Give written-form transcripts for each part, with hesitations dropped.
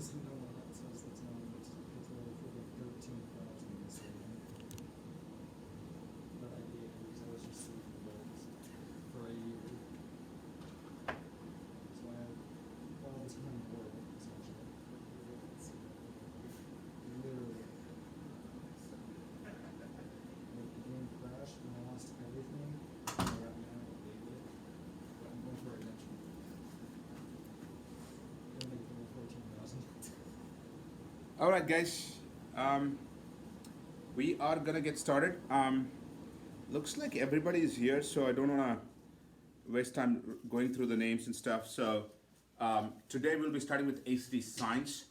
says no, it says that's no, it's only for the 13,000 this year. But I did, because I was just seeing those for a year. So I have all this money for it, essentially. It's literally. Like the game crashed and I lost everything. And I got mad at David. But I'm going for it next week. Gonna make it for 14,000. All right, guys. We are gonna get started. Looks like everybody is here, so I don't wanna waste time going through the names and stuff. So today we'll be starting with ACT Science.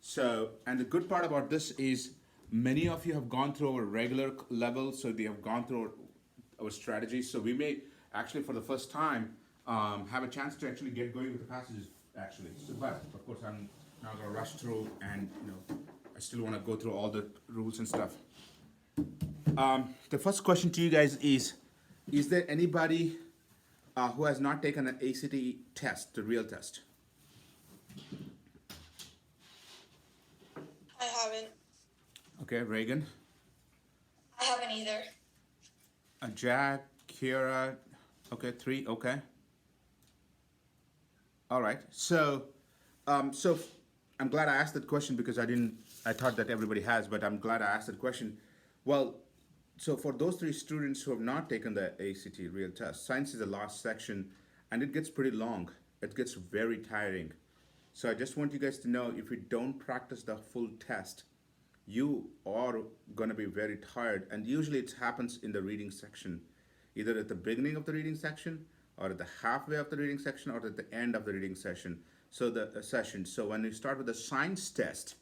So, and the good part about this is many of you have gone through our regular level, so they have gone through our strategies. So we may actually, for the first time, have a chance to actually get going with the passages. Actually, so, but of course, I'm not gonna rush through, and I still want to go through all the rules and stuff. The first question to you guys is there anybody who has not taken an ACT test, the real test? I haven't. Okay, Reagan, I haven't either. Jack, Kira, okay, 3, okay. All right, so I'm glad I asked that question because I thought that everybody has, but I'm glad I asked that question. Well, so for those 3 students who have not taken the ACT real test, science is the last section and it gets pretty long. It gets very tiring. So I just want you guys to know, if you don't practice the full test, you are gonna be very tired, and usually it happens in the reading section, either at the beginning of the reading section, or at the halfway of the reading section, or at the end of the reading session. So the session. So when you start with the science test,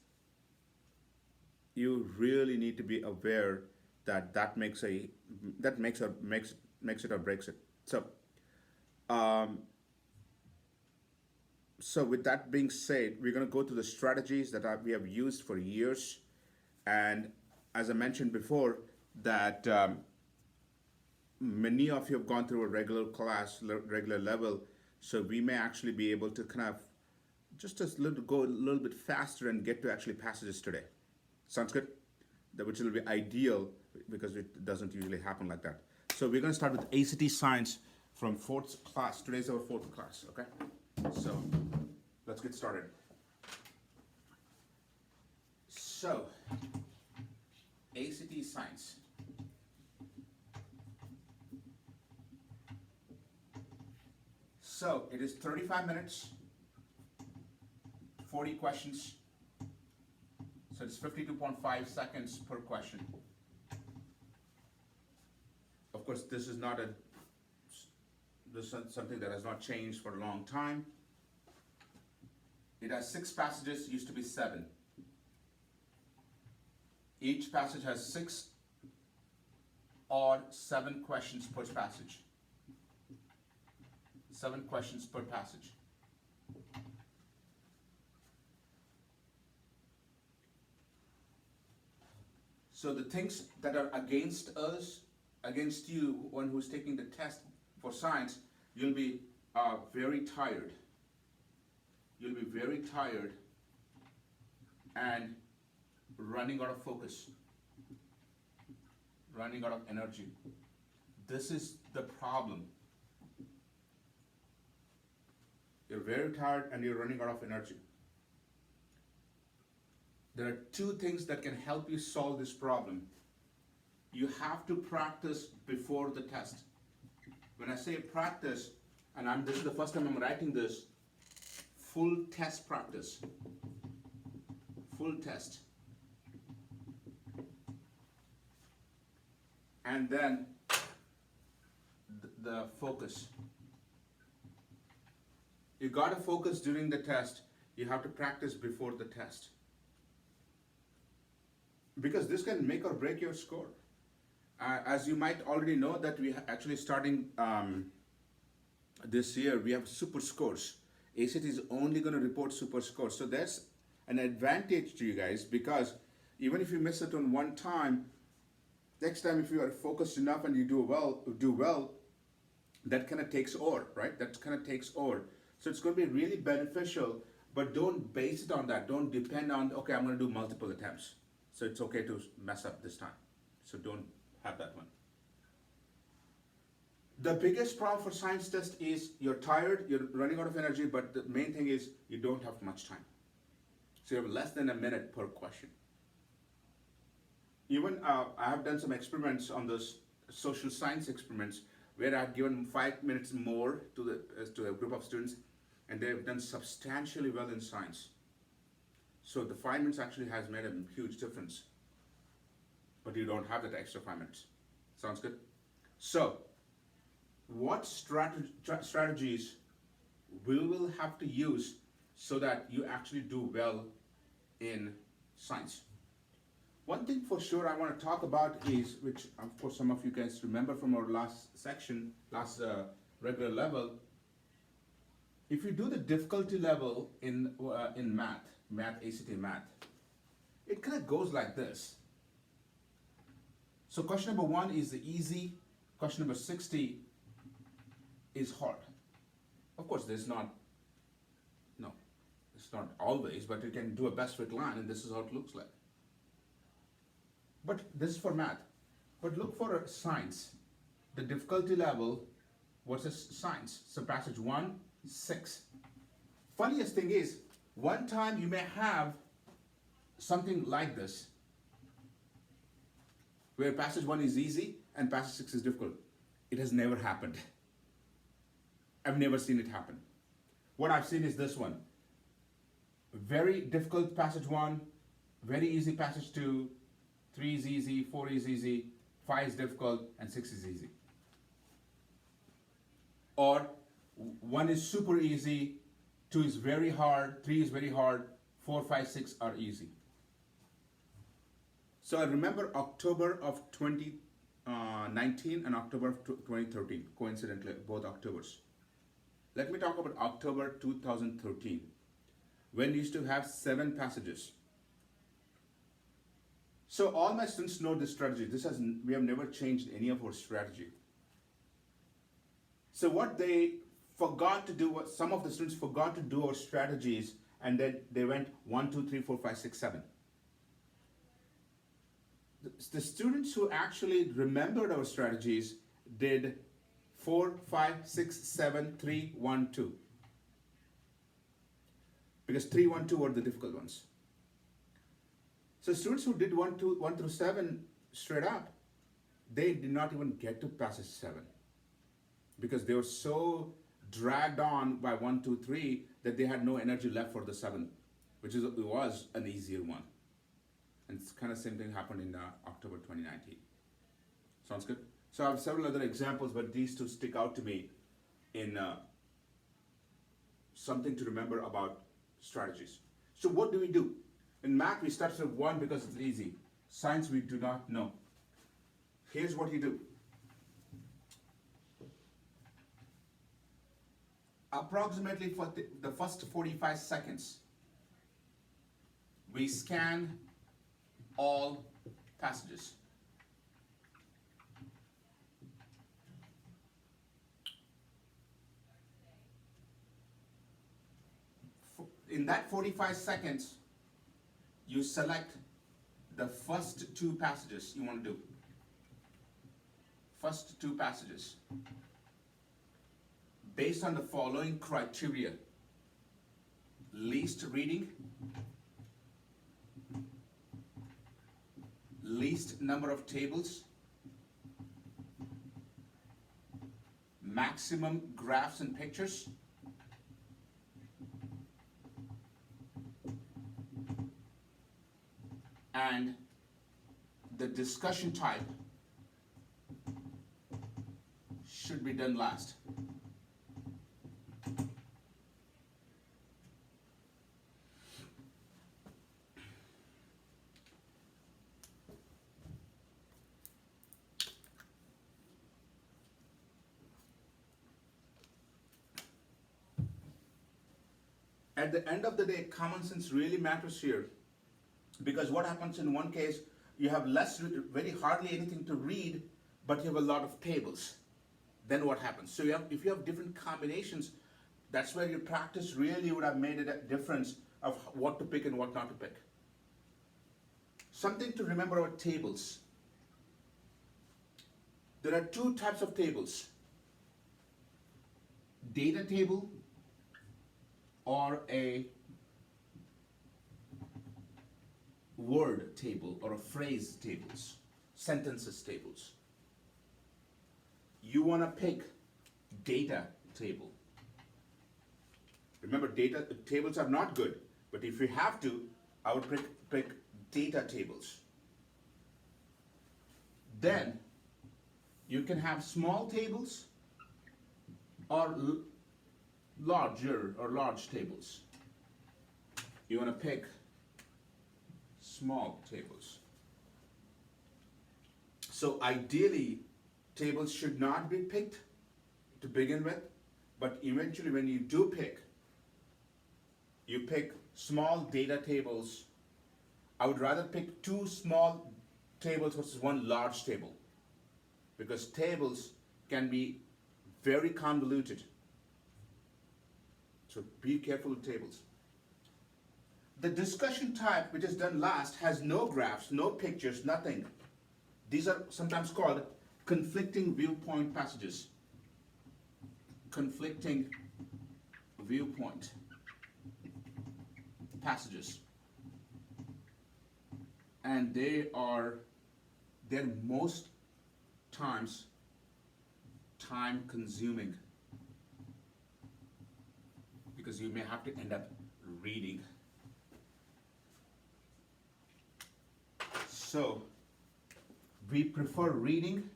you really need to be aware that that makes it or breaks it. So with that being said, we're going to go to the strategies that we have used for years, and as I mentioned before, that many of you have gone through a regular class, regular level, so we may actually be able to kind of just go a little bit faster and get to actually passages today. Sounds good? Which will be ideal because it doesn't usually happen like that. So we're going to start with ACT Science from 4th class. Today's our 4th class, okay? So let's get started. So, ACT Science. So it is 35 minutes, 40 questions. So it's 52.5 seconds per question. Of course, this is something that has not changed for a long time. It has 6 passages, used to be 7. Each passage has 6 or 7 questions per passage. 7 questions per passage. So the things that are against us, against you, one who's taking the test for science, you'll be very tired. You'll be very tired and running out of focus, running out of energy. This is the problem. You're very tired and you're running out of energy. There are 2 things that can help you solve this problem. You have to practice before the test. When I say practice, and this is the first time I'm writing this, full test practice. Full test. And then the focus. You got to focus during the test. You have to practice before the test. Because this can make or break your score. As you might already know, that we actually starting this year, we have super scores. ACT is only going to report super scores. So that's an advantage to you guys, because even if you miss it on one time, next time if you are focused enough and you do well, that kind of takes over, right? That kind of takes over. So it's going to be really beneficial But don't base it on that. Don't depend on, okay, I'm going to do multiple attempts. So it's okay to mess up this time. So don't have that one. The biggest problem for science test is you're tired, you're running out of energy, but the main thing is you don't have much time. So you have less than a minute per question. Even I have done some experiments on those social science experiments where I've given 5 minutes more to a group of students, and they've done substantially well in science. So the 5 minutes actually has made a huge difference. But you don't have that extra 5 minutes. Sounds good? So, what strategies we will have to use so that you actually do well in science? One thing for sure I want to talk about is, which of course some of you guys remember from our last section, last regular level, if you do the difficulty level in math, ACT math, it kind of goes like this. So question number 1 is the easy, question number 60 is hard. Of course, it's not always, but you can do a best fit line, and this is how it looks like. But this is for math. But look for science, the difficulty level versus science. So passage 1, 6. Funniest thing is, one time you may have something like this, where passage 1 is easy and passage 6 is difficult. It has never happened. I've never seen it happen. What I've seen is this one. Very difficult passage 1, very easy passage 2, 3 is easy, 4 is easy, 5 is difficult, and 6 is easy. Or 1 is super easy, 2 is very hard, 3 is very hard, 4, 5, 6 are easy. So I remember October of 2019 and October of 2013, coincidentally, both Octobers. Let me talk about October 2013, when we used to have 7 passages. So all my students know this strategy. We have never changed any of our strategy. So what they forgot to do, what some of the students forgot to do our strategies, and then they went 1, 2, 3, 4, 5, 6, 7. The students who actually remembered our strategies did 4, 5, 6, 7, 3, 1, 2. Because 3, 1, 2 were the difficult ones. So students who did 1 through 7 straight up, they did not even get to passage 7. Because they were so dragged on by 1, 2, 3 that they had no energy left for the 7, which was an easier one. And it's kind of same thing happened in October 2019. Sounds good? So I have several other examples, but these two stick out to me in something to remember about strategies. So what do we do? In math, we start with 1 because it's easy. Science, we do not know. Here's what you do. Approximately for the first 45 seconds, we scan all passages. In that 45 seconds, you select the first 2 passages you want to do. First 2 passages. Based on the following criteria: least reading, least number of tables, maximum graphs and pictures, and the discussion type should be done last. At the end of the day, common sense really matters here, because what happens in one case, you have very hardly anything to read, but you have a lot of tables. Then what happens? So if you have different combinations, That's where your practice really would have made a difference of what to pick and what not to pick. Something to remember about tables. There are two types of tables. Data table or a word table or a phrase tables, sentences tables. You want to pick data table. Remember, data tables are not good, but if you have to, I would pick data tables. Then you can have small tables or large tables. You want to pick small tables. So ideally, tables should not be picked to begin with, but eventually when you do pick, you pick small data tables. I would rather pick two small tables versus one large table, because tables can be very convoluted. So be careful with tables. The discussion type, which is done last, has no graphs, no pictures, nothing. These are sometimes called conflicting viewpoint passages. Conflicting viewpoint passages. And they're most times time consuming, because you may have to end up reading. So we prefer reading,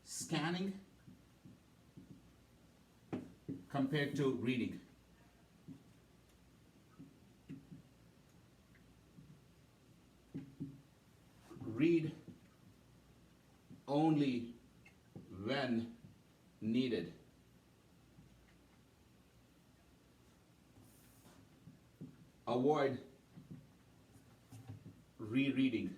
scanning compared to reading. Read only when needed. Avoid rereading.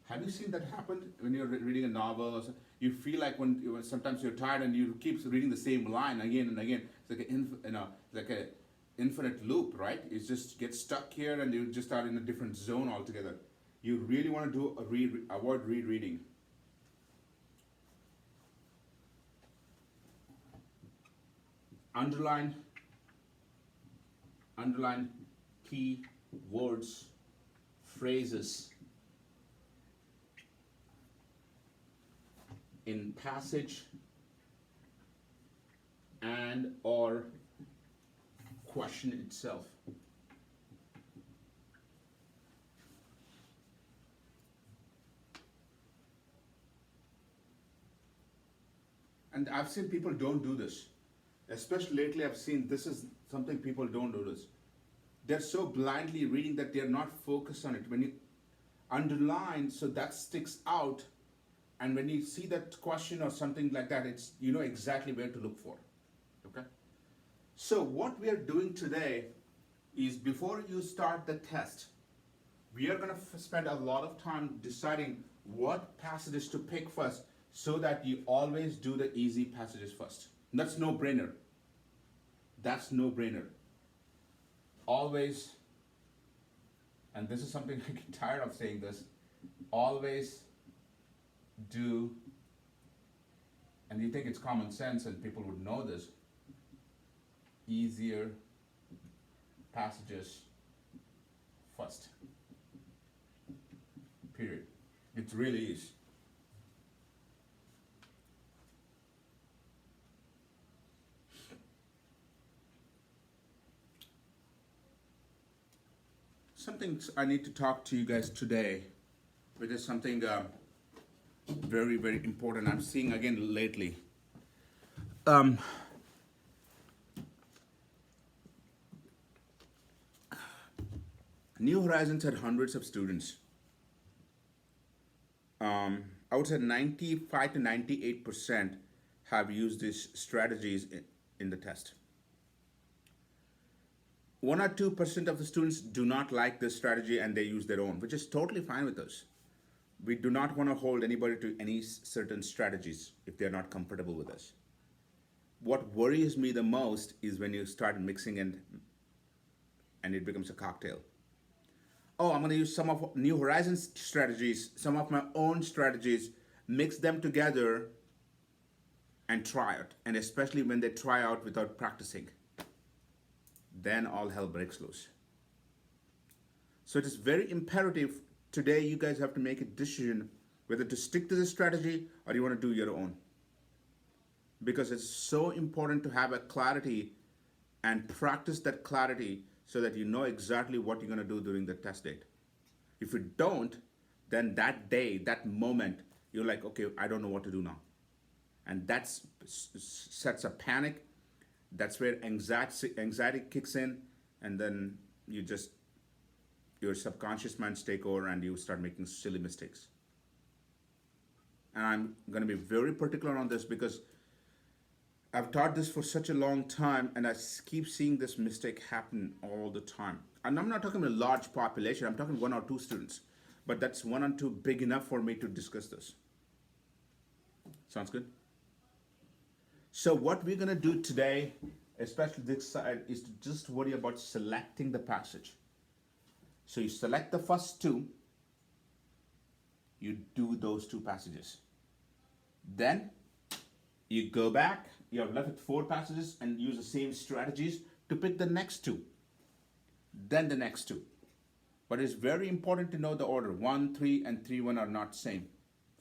Have you seen that happen when you're reading a novel or something? You feel like when sometimes you're tired and you keep reading the same line again and again. It's like an infinite loop, right? You just get stuck here and you just are in a different zone altogether. You really want to avoid rereading. Underline key words, phrases in passage and or question itself. And I've seen people don't do this. Especially lately, I've seen this is something people don't do this. They're so blindly reading that they're not focused on it. When you underline, so that sticks out, and when you see that question or something like that, it's, you know exactly where to look for. Okay? So what we are doing today is, before you start the test, we are going to spend a lot of time deciding what passages to pick first, so that you always do the easy passages first. And that's no brainer. That's no brainer. Always, and this is something I get tired of saying this, always do, and you think it's common sense and people would know this, easier passages first. Period. It really is. Something I need to talk to you guys today, which is something very, very important I'm seeing again lately. New Horizons had hundreds of students. I would say 95 to 98% have used these strategies in the test. 1 or 2% of the students do not like this strategy and they use their own, which is totally fine with us. we do not want to hold anybody to any certain strategies if they're not comfortable with us. What worries me the most is when you start mixing and it becomes a cocktail. Oh, I'm going to use some of New Horizons strategies, some of my own strategies, mix them together and try it. And especially when they try out without practicing, then all hell breaks loose. So it is very imperative today you guys have to make a decision whether to stick to this strategy or you want to do your own. Because it's so important to have a clarity and practice that clarity so that you know exactly what you're going to do during the test date. If you don't, then that day, that moment, you're like, okay, I don't know what to do now. And that sets a panic. That's where anxiety kicks in, and then your subconscious minds take over and you start making silly mistakes. And I'm going to be very particular on this because I've taught this for such a long time, and I keep seeing this mistake happen all the time. And I'm not talking about a large population, I'm talking 1 or 2 students. But that's 1 or 2 big enough for me to discuss this. Sounds good? So what we're gonna do today, especially this side, is to just worry about selecting the passage. So you select the first 2, you do those 2 passages. Then you go back, you have left with 4 passages and use the same strategies to pick the next 2. Then the next 2. But it's very important to know the order. 1, 3, and 3, 1 are not same,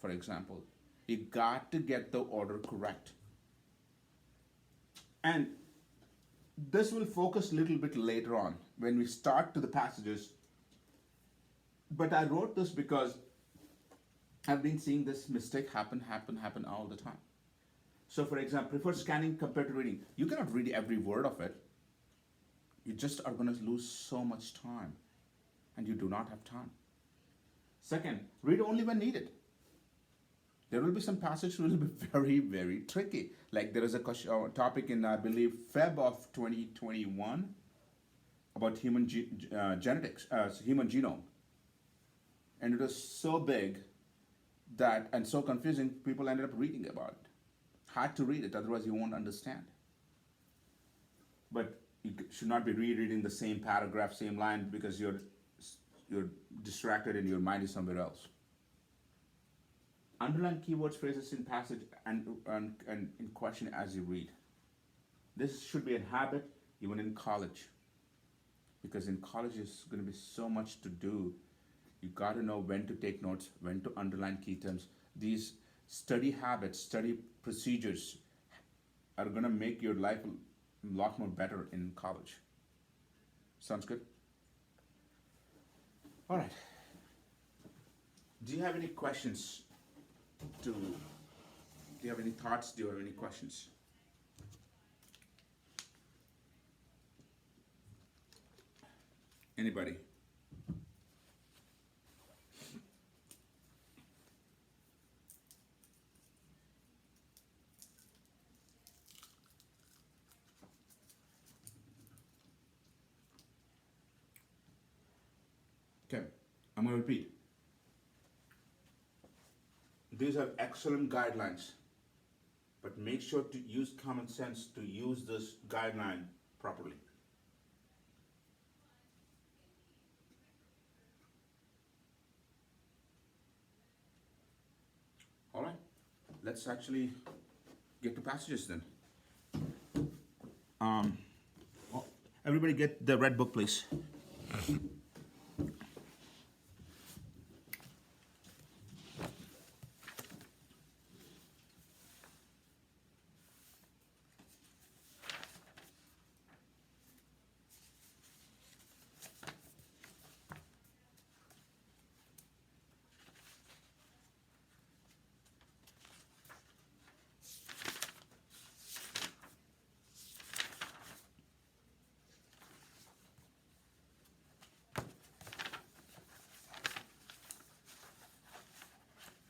for example. You got to get the order correct. And this will focus a little bit later on when we start to the passages. But I wrote this because I've been seeing this mistake happen all the time. So for example, prefer scanning compared to reading. You cannot read every word of it. You just are going to lose so much time. And you do not have time. Second, read only when needed. There will be some passages will be very, very tricky. Like there is a topic in, I believe, Feb of 2021 about human genetics, human genome. And it was so big that, and so confusing, people ended up reading about it. Had to read it, otherwise you won't understand. But you should not be rereading the same paragraph, same line, because you're distracted and your mind is somewhere else. Underline keywords, phrases in passage and in question as you read. This should be a habit even in college. Because in college there's going to be so much to do. You got to know when to take notes, when to underline key terms. These study habits, study procedures are going to make your life a lot more better in college. Sounds good? All right. Do you have any questions? Do you have any thoughts? Do you have any questions? Anybody? Okay, I'm going to repeat. These are excellent guidelines, but make sure to use common sense to use this guideline properly. All right, let's actually get to passages then. Everybody get the red book, please.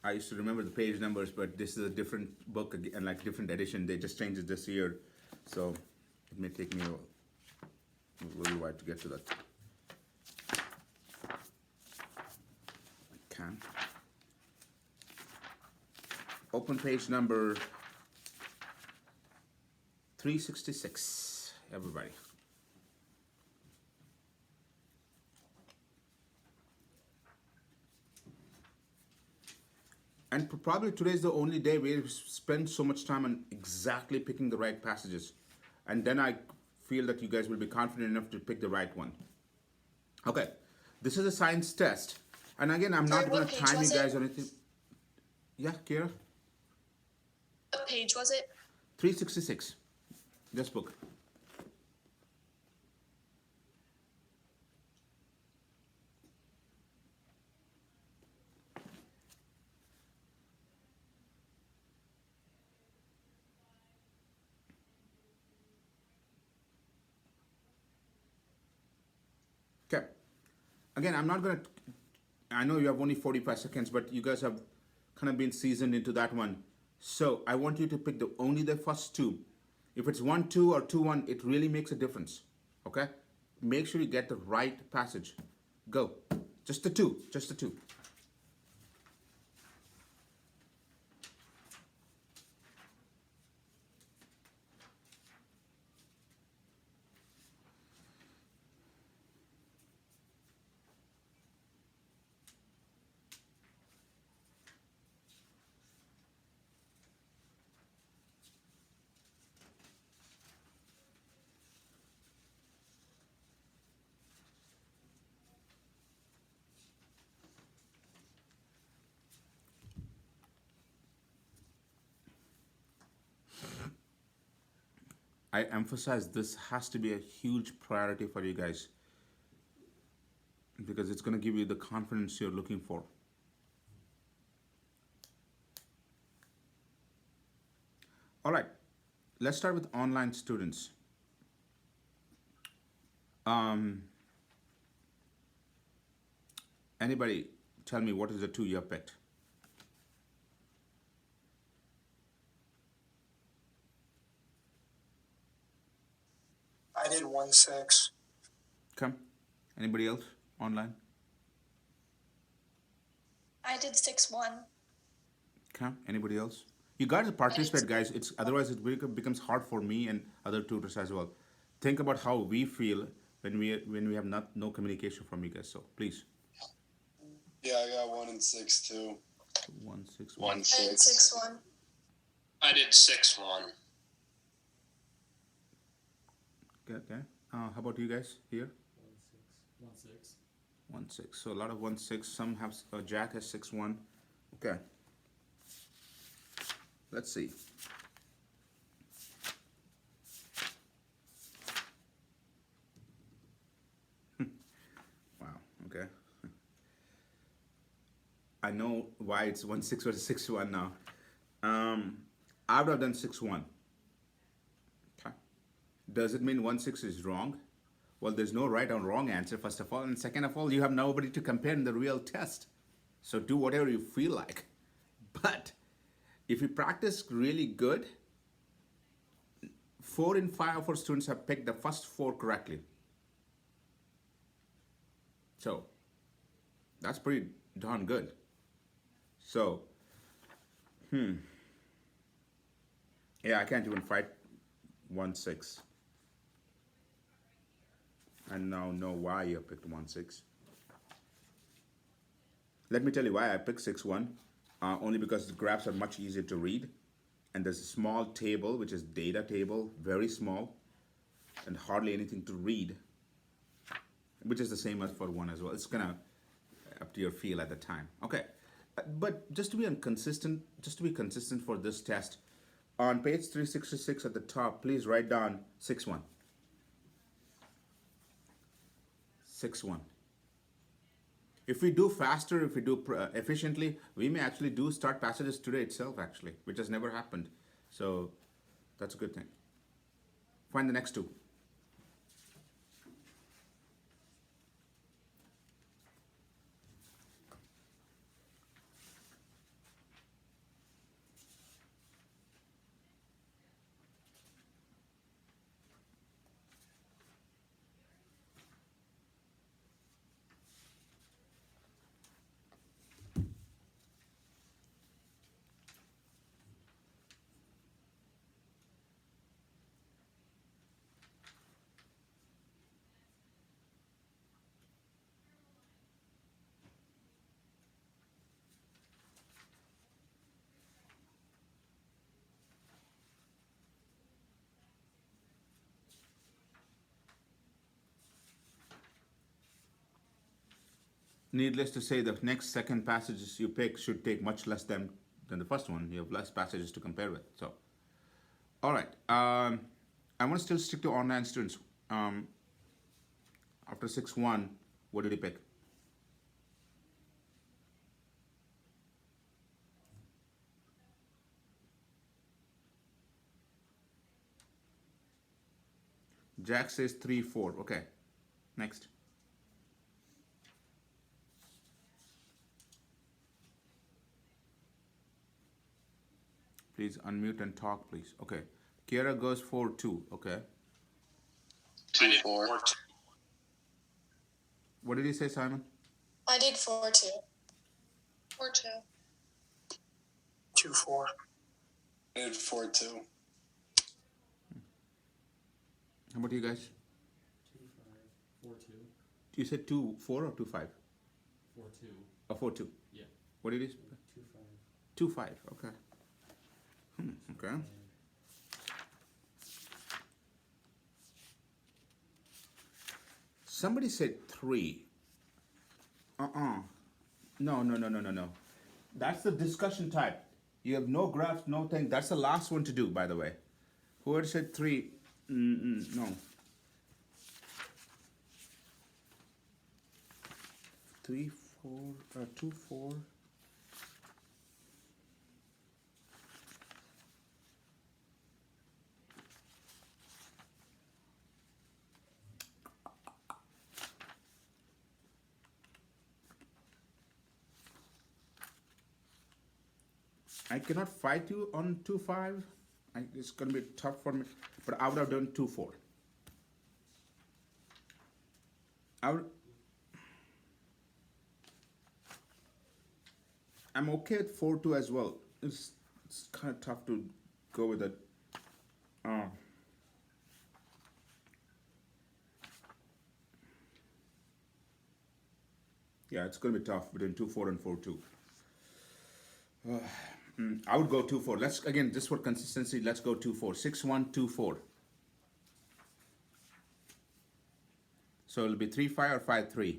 I used to remember the page numbers, but this is a different book and like different edition. They just changed it this year, so it may take me a little while to get to that. I can. open page number 366, everybody. And probably today is the only day we spend so much time on exactly picking the right passages. And then I feel that you guys will be confident enough to pick the right one. Okay, this is a science test. And again, I'm Sorry, not going what to page time you was guys it? or anything. Yeah, Kira? What page was it? 366. This book. Okay. Again, I'm not going to, I know you have only 45 seconds, but you guys have kind of been seasoned into that one. So I want you to pick only the first two. If it's 1-2 or 2-1, it really makes a difference. Okay? Make sure you get the right passage. Go. Just the two. Just the two. I emphasize this has to be a huge priority for you guys because it's going to give you the confidence you're looking for. All right, let's start with online students. Anybody tell me what is the two you have picked? I did 1-6. Come. Anybody else online? I did 6-1. Come. Anybody else? You got to participate, guys. It's otherwise it becomes hard for me and other tutors as well. Think about how we feel when we have no communication from you guys. So please. Yeah, I got 1 and 6 too. 1, 6, 1, I did 6. 6-1. I did 6-1. Okay. How about you guys here? 1-6. 1-6. So a lot of 1-6. Some have Jack has 6-1. Okay. Let's see. Wow. Okay. I know why it's 1-6 versus 6-1 now. I would have done 6-1. Okay. Does it mean 1-6 is wrong? Well, there's no right or wrong answer, first of all. And second of all, you have nobody to compare in the real test. So do whatever you feel like. But if you practice really good, 4 in 5 of our students have picked the first 4 correctly. So that's pretty darn good. So, yeah, I can't even fight 1-6. I now know why you picked 1-6. Let me tell you why I picked 6-1. Only because the graphs are much easier to read. And there's a small table, which is data table, very small, and hardly anything to read, which is the same as for 1 as well. It's kind of up to your feel at the time. Okay, but just to be consistent for this test, on page 366 at the top, please write down 6-1. 6-1. If we do faster, if we do efficiently, we may actually do start passages today itself, actually, which has never happened. So that's a good thing. Find the next 2. needless to say, the next second passages you pick should take much less than the first one. You have less passages to compare with. So, all right. I want to still stick to online students. After 6-1, what did you pick? Jack says 3-4. Okay. Next. Please unmute and talk, please. Okay. Kiera goes 4-2. Okay. I did 2-4. 4-2. What did he say, Simon? I did 4-2. 4-2. 2-4. I did 4-2. How about you guys? 2-5, 4-2, You said 2-4 or 2-5? 4-2. Or 4-2? Yeah. What did he say? 2-5. 2-5. Okay. Okay. And Somebody said 3. No. That's the discussion type. You have no graphs, no thing. That's the last one to do, by the way. Whoever said 3, no. 3, 4, 2, 4. I cannot fight you on 2-5. It's gonna be tough for me, but I would have done 2-4. I'm okay with 4-2 as well. It's kind of tough to go with it. Yeah, it's gonna be tough between 2-4 and 4-2. I would go 2-4. Let's again, just for consistency, let's go 2-4. 6-1, 2-4. So it'll be 3-5 or 5-3.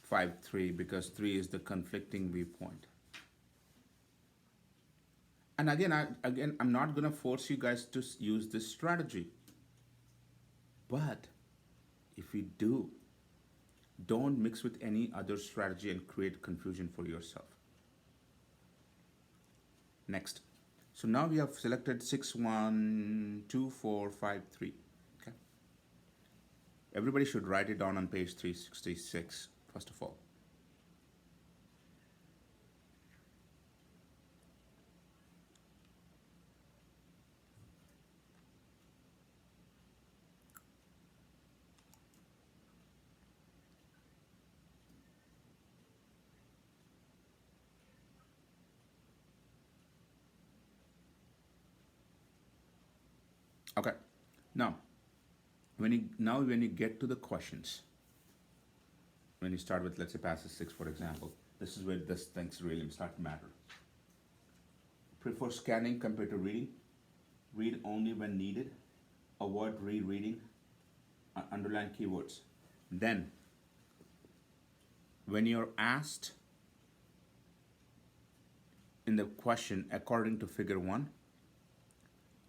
5-3 because 3 is the conflicting viewpoint. And again, I'm not gonna force you guys to use this strategy. But if you do, don't mix with any other strategy and create confusion for yourself. Next. So now we have selected 6-1, 2-4, 5-3. Okay. Everybody should write it down on page 366, first of all. Okay. Now, when you get to the questions, when you start with, let's say, passage 6, for example, this is where this things really start to matter. Prefer scanning compared to reading. Read only when needed. Avoid rereading. Underline keywords. Then, when you're asked in the question according to figure 1,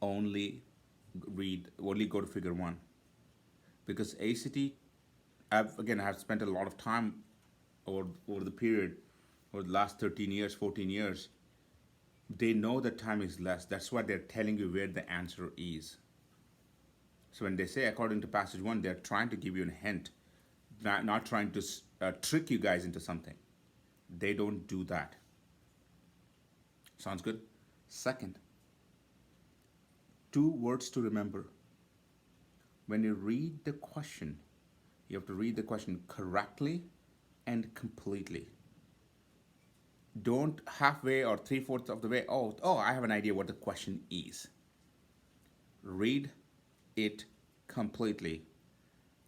only go to figure 1, because ACT, I've spent a lot of time over the period, over the last 13 years, 14 years. They know the time is less. That's why they're telling you where the answer is. So when they say according to passage 1, they're trying to give you a hint, not trying to trick you guys into something. They don't do that. Sounds good? Second, 2 words to remember. When you read the question, you have to read the question correctly and completely. Don't halfway or 3/4 of the way, oh, I have an idea what the question is. Read it completely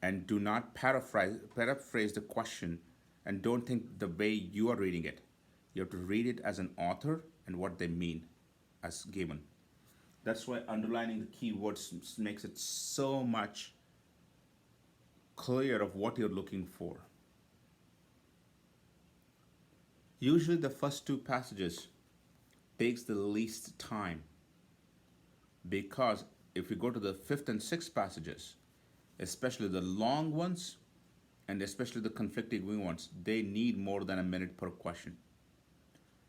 and do not paraphrase the question, and don't think the way you are reading it. You have to read it as an author and what they mean as given. That's why underlining the keywords makes it so much clear of what you're looking for. Usually the first two passages takes the least time, because if we go to the fifth and sixth passages, especially the long ones and especially the conflicting ones, they need more than a minute per question.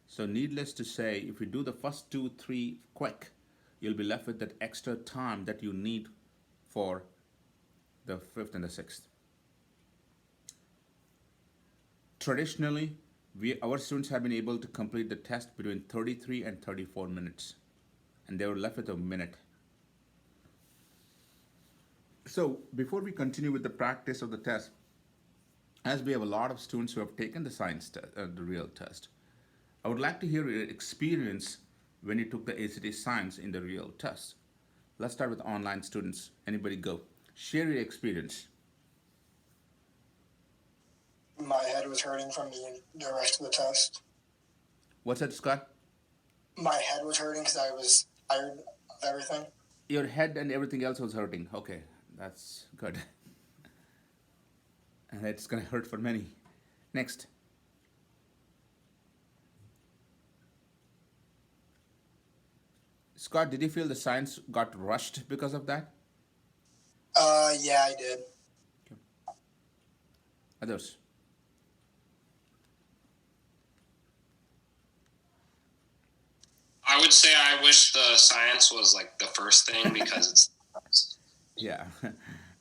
So needless to say, if you do the first two, three quick, you'll be left with that extra time that you need for the fifth and the sixth. Traditionally, our students have been able to complete the test between 33 and 34 minutes, and they were left with a minute. So before we continue with the practice of the test, as we have a lot of students who have taken the science test, the real test, I would like to hear your experience when you took the ACT Science in the real test. Let's start with online students. Anybody go? Share your experience. My head was hurting from the rest of the test. What's that, Scott? My head was hurting because I was tired of everything. Your head and everything else was hurting. Okay, that's good. And it's gonna hurt for many. Next. Scott, did you feel the science got rushed because of that? Yeah, I did. Okay. Others? I would say I wish the science was like the first thing because it's. Yeah,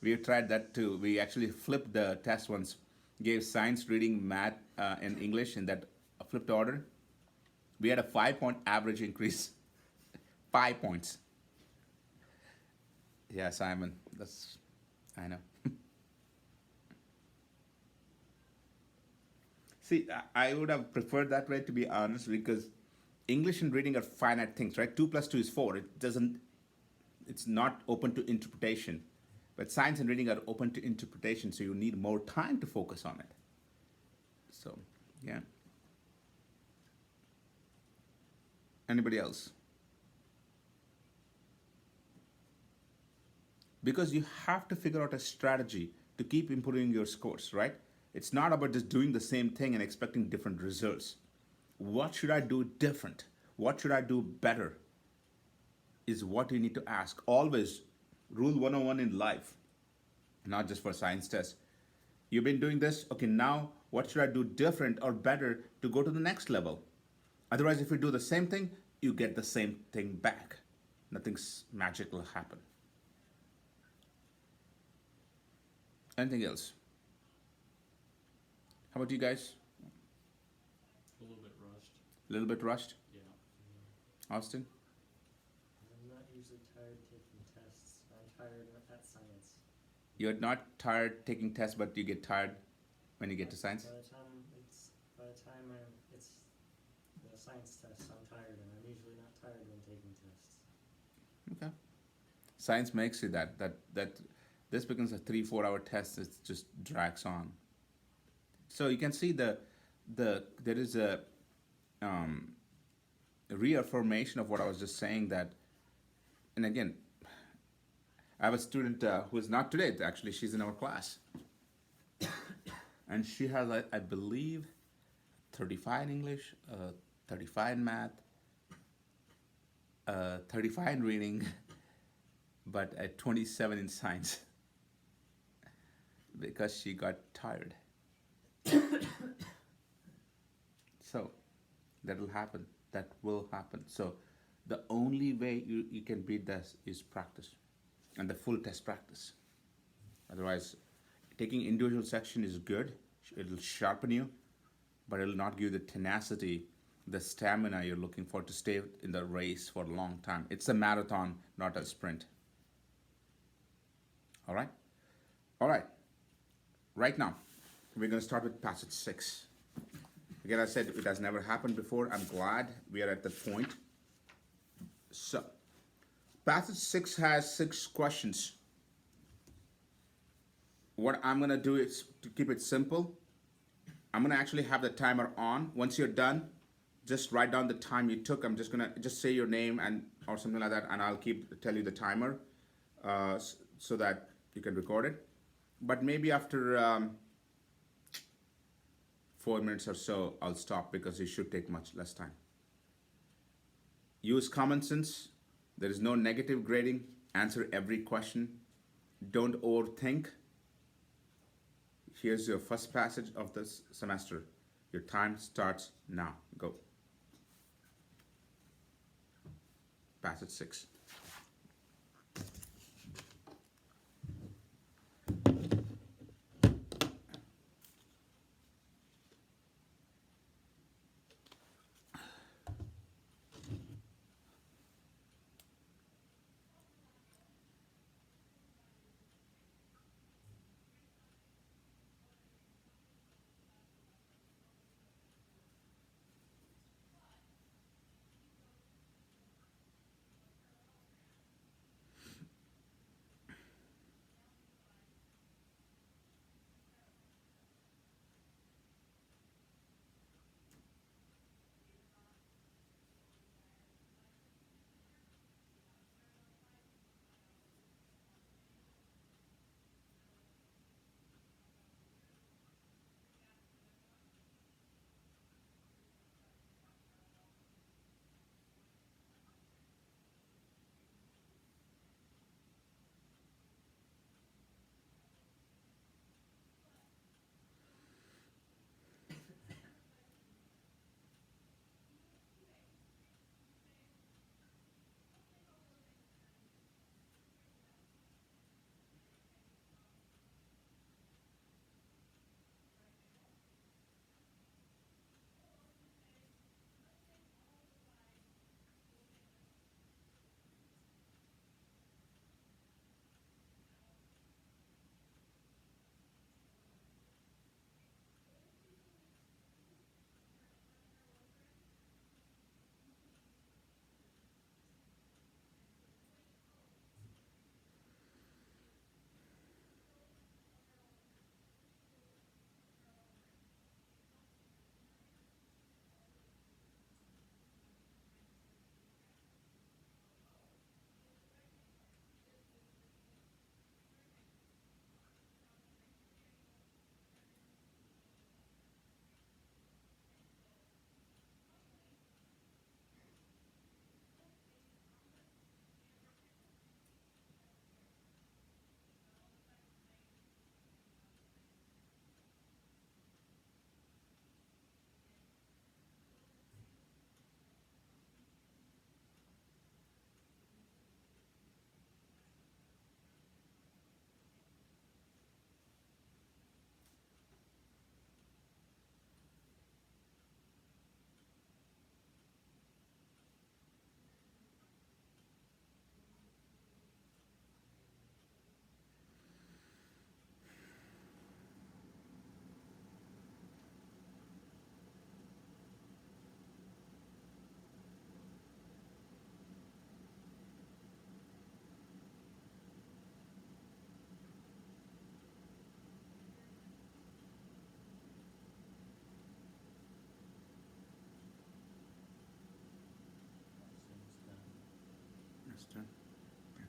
we tried that too. We actually flipped the test once, gave science, reading, math, and English in that flipped order. We had a 5-point average increase. 5 points. Yeah, Simon, I know. See, I would have preferred that way, to be honest, because English and reading are finite things, right? 2 plus 2 is 4. It's not open to interpretation. But science and reading are open to interpretation, so you need more time to focus on it. So, yeah. Anybody else? Because you have to figure out a strategy to keep improving your scores, right? It's not about just doing the same thing and expecting different results. What should I do different? What should I do better? Is what you need to ask. Always, rule 101 in life, not just for science tests. You've been doing this, okay, now what should I do different or better to go to the next level? Otherwise, if you do the same thing, you get the same thing back. Nothing's magic will happen. Anything else? How about you guys? A little bit rushed. A little bit rushed? Yeah. Austin? I'm not usually tired taking tests. I'm tired at science. You're not tired taking tests, but you get tired when you get to science? By the time it's the science test, I'm tired, and I'm usually not tired when taking tests. Okay. Science makes you that this becomes a 3-4 hour test. It just drags on. So you can see there is a reaffirmation of what I was just saying, that, and again, I have a student who is not today, actually, she's in our class. And she has, I believe, 35 in English, 35 in math, 35 in reading, but at 27 in science because she got tired. So that will happen. That will happen. So the only way you can beat this is practice, and the full test practice. Otherwise, taking individual section is good. It'll sharpen you, but it'll not give you the tenacity, the stamina you're looking for to stay in the race for a long time. It's a marathon, not a sprint. All right? All right. Right now, we're going to start with passage 6. Again, I said it has never happened before. I'm glad we are at that point. So, passage 6 has 6 questions. What I'm going to do is, to keep it simple, I'm going to actually have the timer on. Once you're done, just write down the time you took. I'm just going to say your name or something like that, and I'll tell you the timer so that you can record it. but maybe after 4 minutes or so, I'll stop because it should take much less time. Use common sense. There is no negative grading. Answer every question. Don't overthink. Here's your first passage of this semester. Your time starts now. Go. Passage 6. That's done. Okay.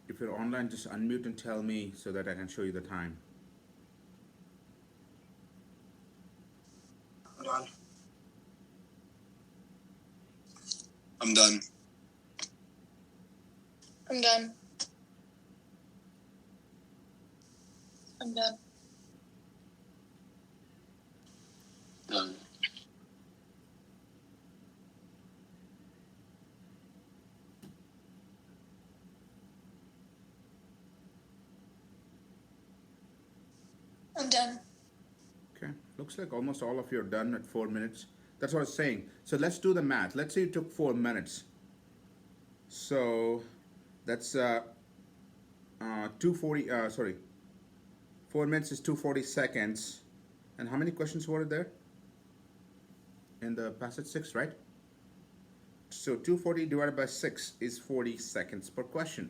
If you're online, just unmute and tell me so that I can show you the time. I'm done. I'm done. I'm done. I'm done. Done. I'm done. Okay, looks like almost all of you are done at 4 minutes. That's what I was saying. So let's do the math. Let's say it took 4 minutes. So that's 240, sorry, 4 minutes is 240 seconds. And how many questions were there in the passage 6, right? So 240 divided by 6 is 40 seconds per question.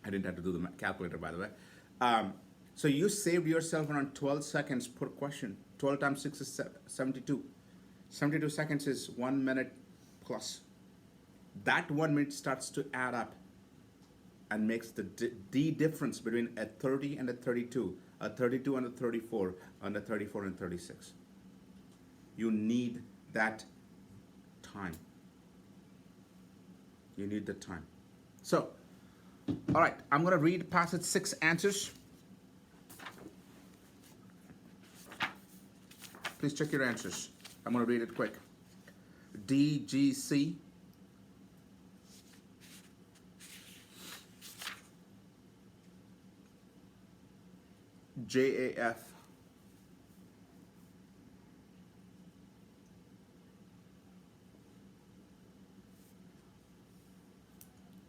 I didn't have to do the calculator, by the way. So you saved yourself around 12 seconds per question. 12 times 6 is 72. 72 seconds is 1 minute plus. That 1 minute starts to add up and makes the D difference between a 30 and a 32, a 32 and a 34, and a 34 and 36. You need that time. You need the time. So, all right, I'm going to read passage 6 answers. Please check your answers. I'm going to read it quick. D, G, C. J, A, F.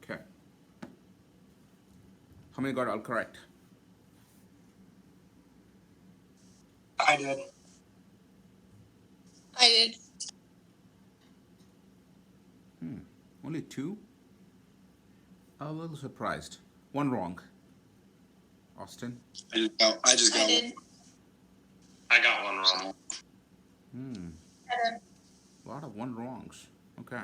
Okay. How many got all correct? I did. I did. Only 2? A little surprised. 1 wrong. Austin? I just I got did. I got one wrong. I did. A lot of 1 wrongs. Okay.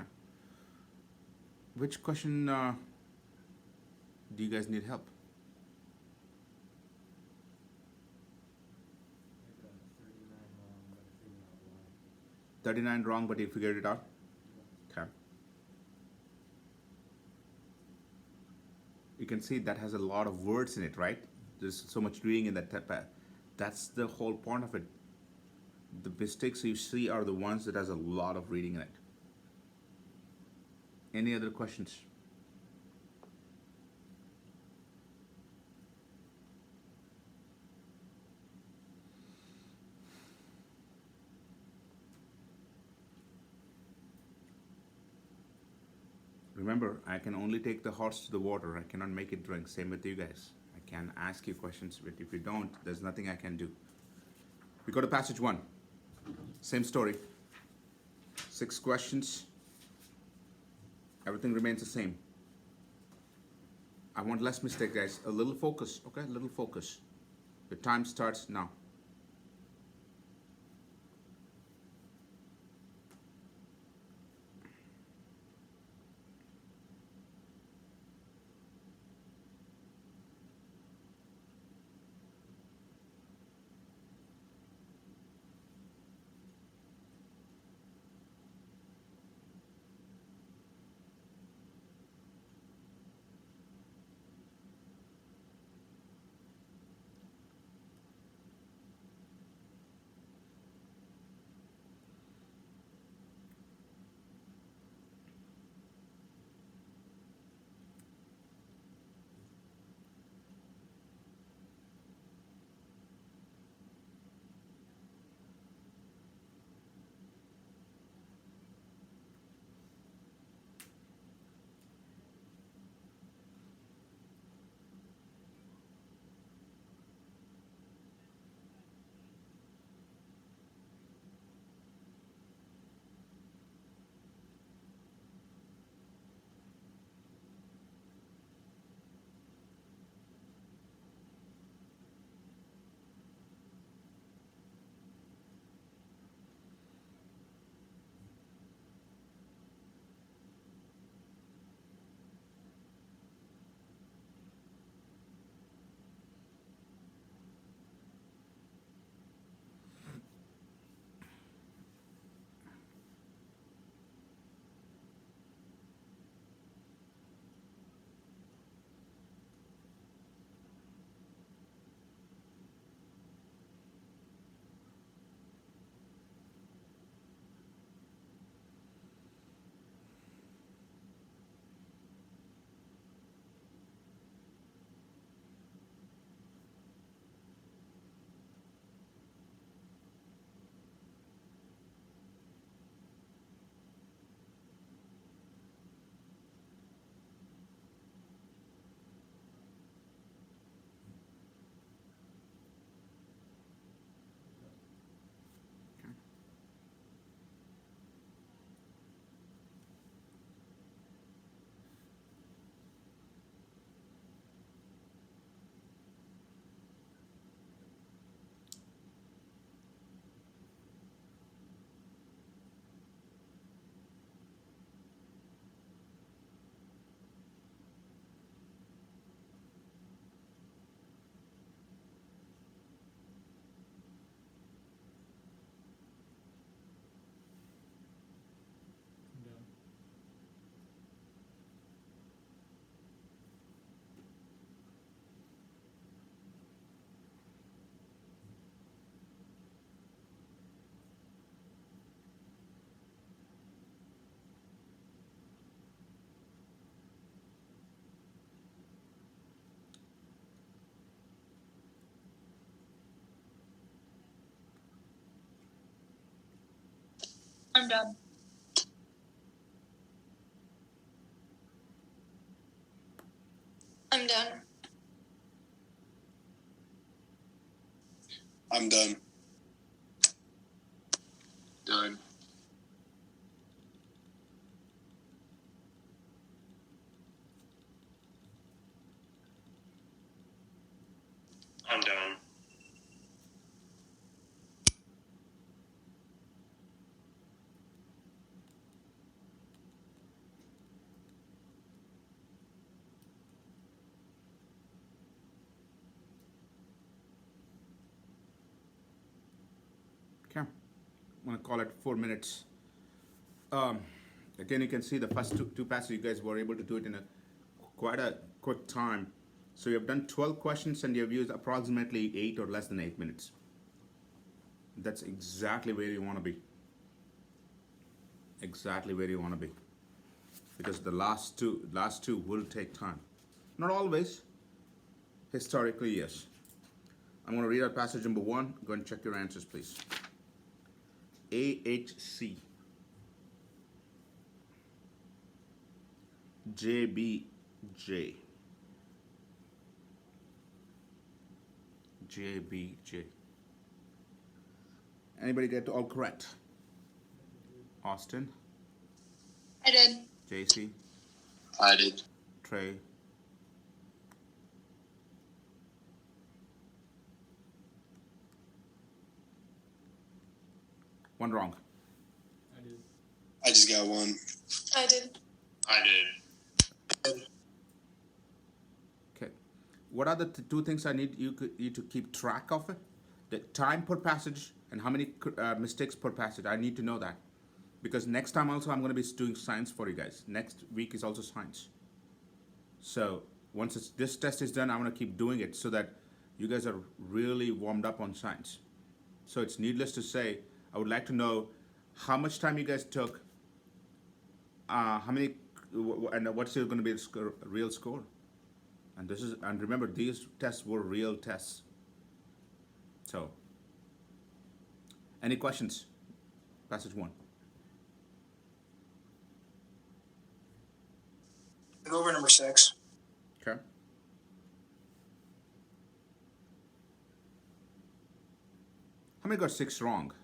Which question do you guys need help? I got 39 wrong, but I figured out why. 39 wrong, but you figured it out? Okay. You can see that has a lot of words in it, right? There's so much reading in that type. That's the whole point of it. The mistakes you see are the ones that has a lot of reading in it. Any other questions? Remember, I can only take the horse to the water. I cannot make it drink. Same with you guys. I can ask you questions, but if you don't, there's nothing I can do. We go to passage 1. Same story. 6 questions. Everything remains the same. I want less mistake, guys. A little focus, okay? A little focus. The time starts now. I'm done. I'm done. I'm done. Done. I'm done. Okay, I'm gonna call it 4 minutes. Again, you can see the first two passes you guys were able to do it in quite a quick time. So you have done 12 questions and you have used approximately 8 or less than 8 minutes. That's exactly where you want to be. Exactly where you want to be. Because the last two will take time. Not always. Historically, yes. I'm going to read out passage number 1. Go and check your answers, please. AHC. JBJ. JBJ. Anybody get all correct? Austin, I did. JC, I did. Trey, one wrong. I did. I just got one. I did. I did. Okay. What are the two things I need you to keep track of? The time per passage and how many mistakes per passage. I need to know that. Because next time also I'm going to be doing science for you guys. Next week is also science. So once this test is done, I'm going to keep doing it so that you guys are really warmed up on science. So it's needless to say, I would like to know how much time you guys took, how many, and what's going to be the real score. And remember, these tests were real tests. So, any questions? Passage 1. Go over number 6. Okay. How many got 6 wrong?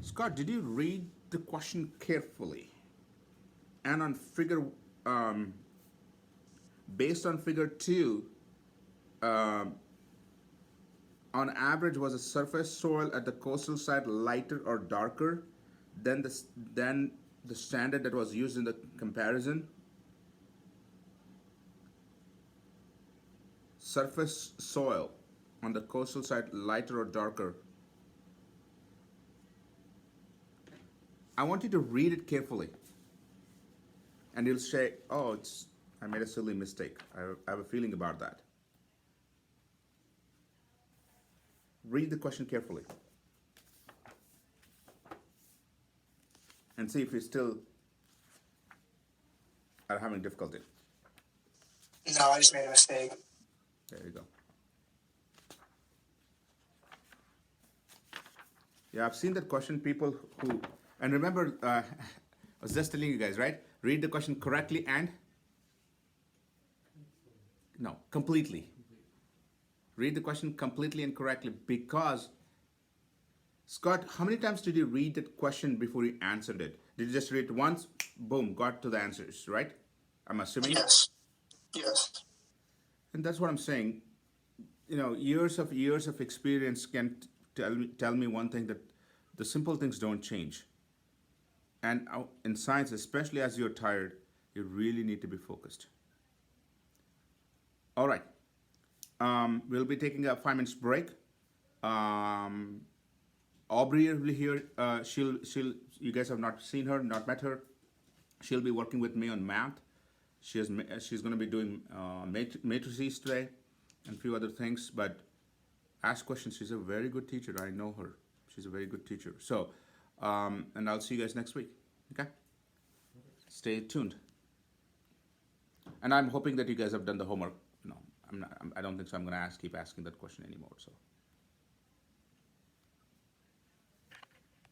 Scott, did you read the question carefully? And on figure, based on figure 2, on average, was the surface soil at the coastal side lighter or darker than the standard that was used in the comparison? Surface soil on the coastal side lighter or darker? I want you to read it carefully. And you'll say, oh, I made a silly mistake. I have a feeling about that. Read the question carefully. And see if you still are having difficulty. No, I just made a mistake. There you go. Yeah, I've seen that question. People who, and remember, I was just telling you guys, right? Read the question correctly and? No, completely. Read the question completely and correctly because, Scott, how many times did you read that question before you answered it? Did you just read it once? Boom, got to the answers, right? I'm assuming. Yes. Yes. And that's what I'm saying. You know, years of experience can tell me one thing, that the simple things don't change. And in science, especially as you're tired, you really need to be focused. All right. We'll be taking a 5 minutes break. Aubrey will be here. She'll. You guys have not seen her, not met her. She'll be working with me on math. She's going to be doing matrices today and a few other things. But ask questions. She's a very good teacher. I know her. She's a very good teacher. So, and I'll see you guys next week. Okay. Stay tuned. and I'm hoping that you guys have done the homework. No, I don't think so. I'm going to keep asking that question anymore. So.